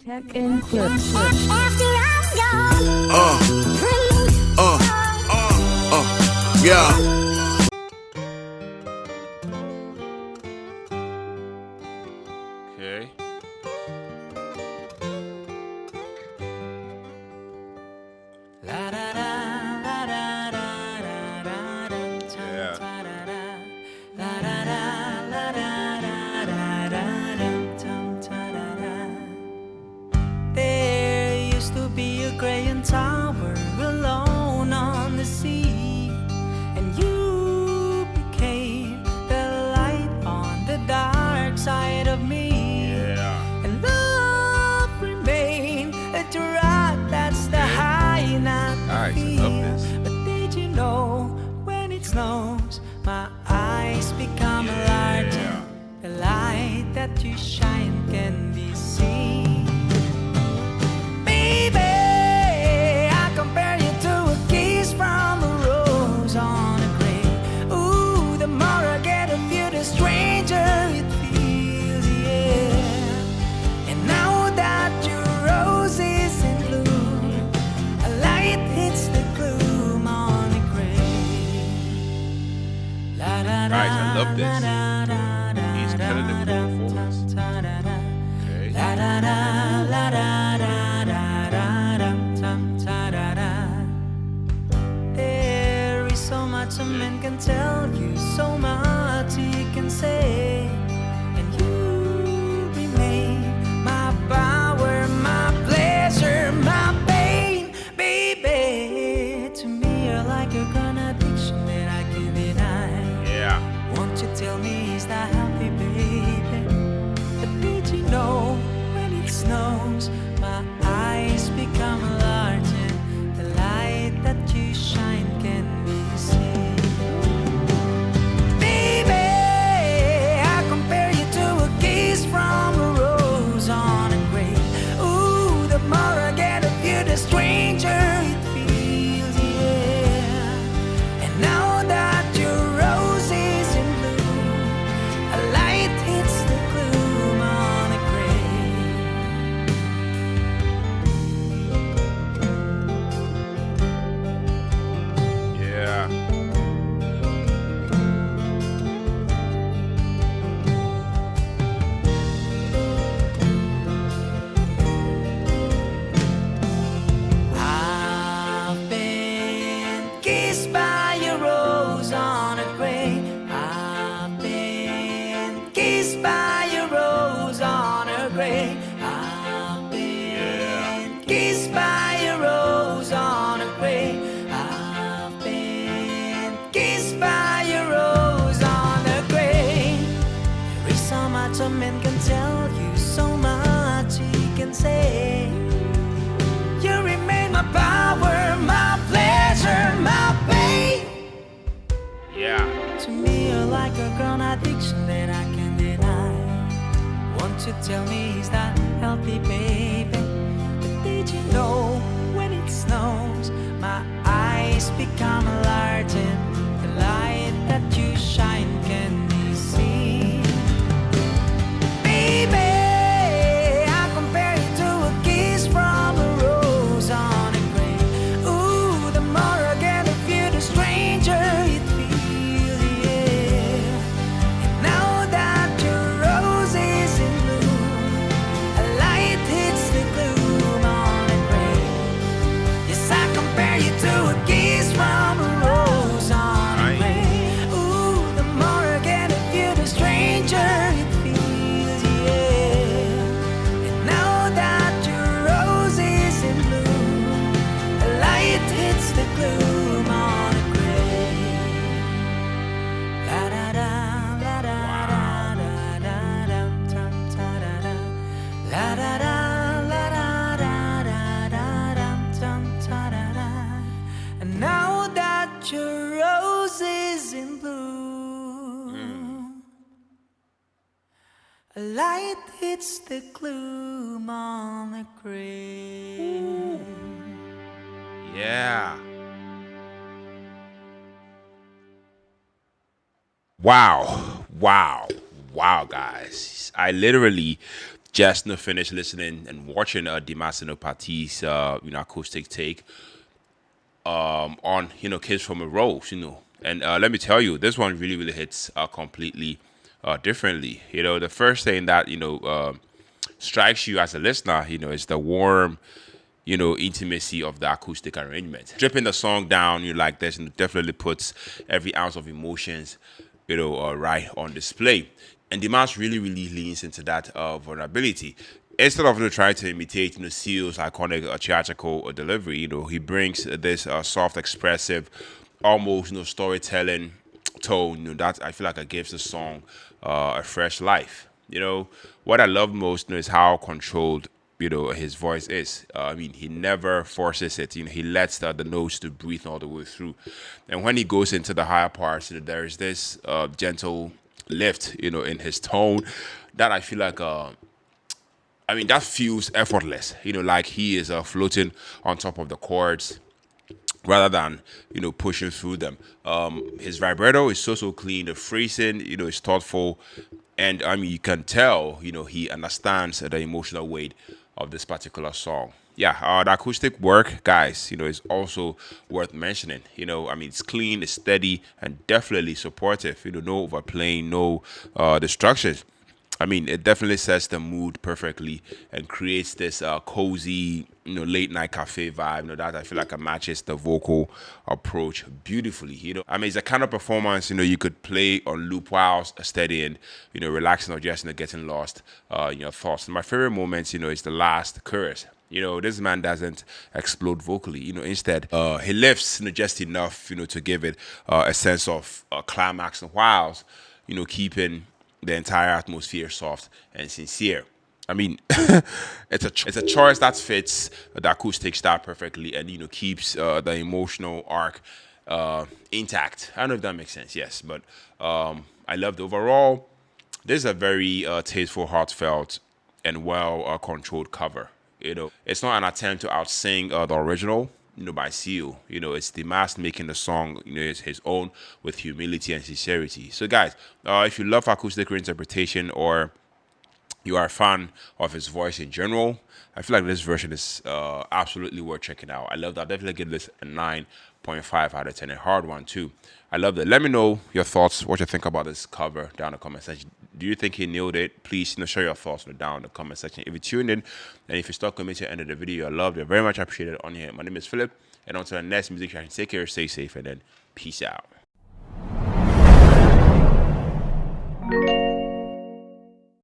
Tech and clips. Yeah. Okay. There used to be a crayon tower alone on the sea, and you became the light on the dark side of me. Yeah. And love remained at your rock, that's the high, not the Nice, I feel. love this. But did you know when it snows, my eyes become larger? The light that you shine can be seen. Baby, I compare you to a kiss from a rose on a grave. Ooh, the more I get of you, the stranger it feels, yeah. And now that your rose is in bloom, a light hits the gloom on the grave. Nice, I love this. He's killing it with the performance. Okay. There is so much a man can tell you, so much he can say, and you remain my power, my pleasure, my pain, baby. To me, you're like a contradiction that I can't deny. Yeah. Won't you tell me is that healthy, baby? But did you know when it snows, my eyes become larger? The light that you shine can be seen. Baby, I compare you to a kiss from a rose on a grave. Ooh, the more I get of you, the stranger it feels, yeah. And now that your rose is in bloom, a light hits the gloom on a grave. Yeah. I've been kissed by a rose on a grave. I've been kissed by a rose on a grave. I've been kissed by a rose on a grave. I've been kissed by a rose on a grave. There is so much a man can tell you, so much he can say. You remain my power, my pleasure, my pain. Yeah. To me, you're like a grown addiction that I can't deny. Won't you tell me is that healthy, baby? But did you know when it snows, my eyes become larger? The light that you shine can be seen. Baby, I compare you to a kiss from a rose on a grave. Ooh, the more I get of you, the stranger it feels, yeah. And now that your rose is in bloom, a light hits the gloom on a grave. Yes, I compare you to a kiss from a rose on a grave. Ooh, the more I get of you, the stranger it feels, yeah. And now that your rose is in bloom, a light hits the gloom on a grave. La da da, la da da da da dum tum ta da da. La da da, la da da da da dum tum ta da da. And now that your rose is in bloom, a light hits the gloom on the grave. Yeah. Wow. Wow. Wow, guys. I literally just finished listening and watching Dimas Senopati's acoustic take on Kids from a Rose, and let me tell you, this one really really hits completely differently. The first thing that strikes you as a listener, is the warm intimacy of the acoustic arrangement. Stripping the song down, like this, and definitely puts every ounce of emotions, right on display. And Dimas really, really leans into that vulnerability. Instead of trying to imitate, Seal's iconic theatrical delivery, he brings this soft, expressive, almost, storytelling tone, that I feel like it gives the song a fresh life. What I love most, is how controlled his voice is. I mean, he never forces it. He lets the notes to breathe all the way through. And when he goes into the higher parts, there is this gentle lift, in his tone that I feel like that feels effortless. Like he is floating on top of the chords rather than pushing through them. His vibrato is so clean. The phrasing is thoughtful, and you can tell he understands the emotional weight of this particular song. Yeah, the acoustic work, guys, is also worth mentioning. It's clean, it's steady, and definitely supportive. No overplaying, no distractions. It definitely sets the mood perfectly and creates this cozy, late night cafe vibe. That I feel like it matches the vocal approach beautifully. It's a kind of performance, you could play on loop while studying, relaxing or just, getting lost in your thoughts. My favorite moments, is the last chorus. This man doesn't explode vocally. Instead, he lifts, just enough, to give it a sense of climax and whilst, keeping the entire atmosphere soft and sincere. It's a choice that fits the acoustic style perfectly, and keeps the emotional arc intact. I don't know if that makes sense. Yes, but I loved overall. This is a very tasteful, heartfelt, and well controlled cover. It's not an attempt to outsing the original, by Seal. It's the master making the song, his own with humility and sincerity. So, guys, if you love acoustic reinterpretation or you are a fan of his voice in general, I feel like this version is absolutely worth checking out. I love that. Definitely give this a 9.5 out of 10. A hard one, too. I love that. Let me know your thoughts, what you think about this cover down in the comment section. Do you think he nailed it? Please, share your thoughts down in the comment section. If you tuned in and if you stuck with me to the end of the video, I love it. Very much appreciated on here. My name is Philip. And until the next music session, take care, stay safe, and then peace out.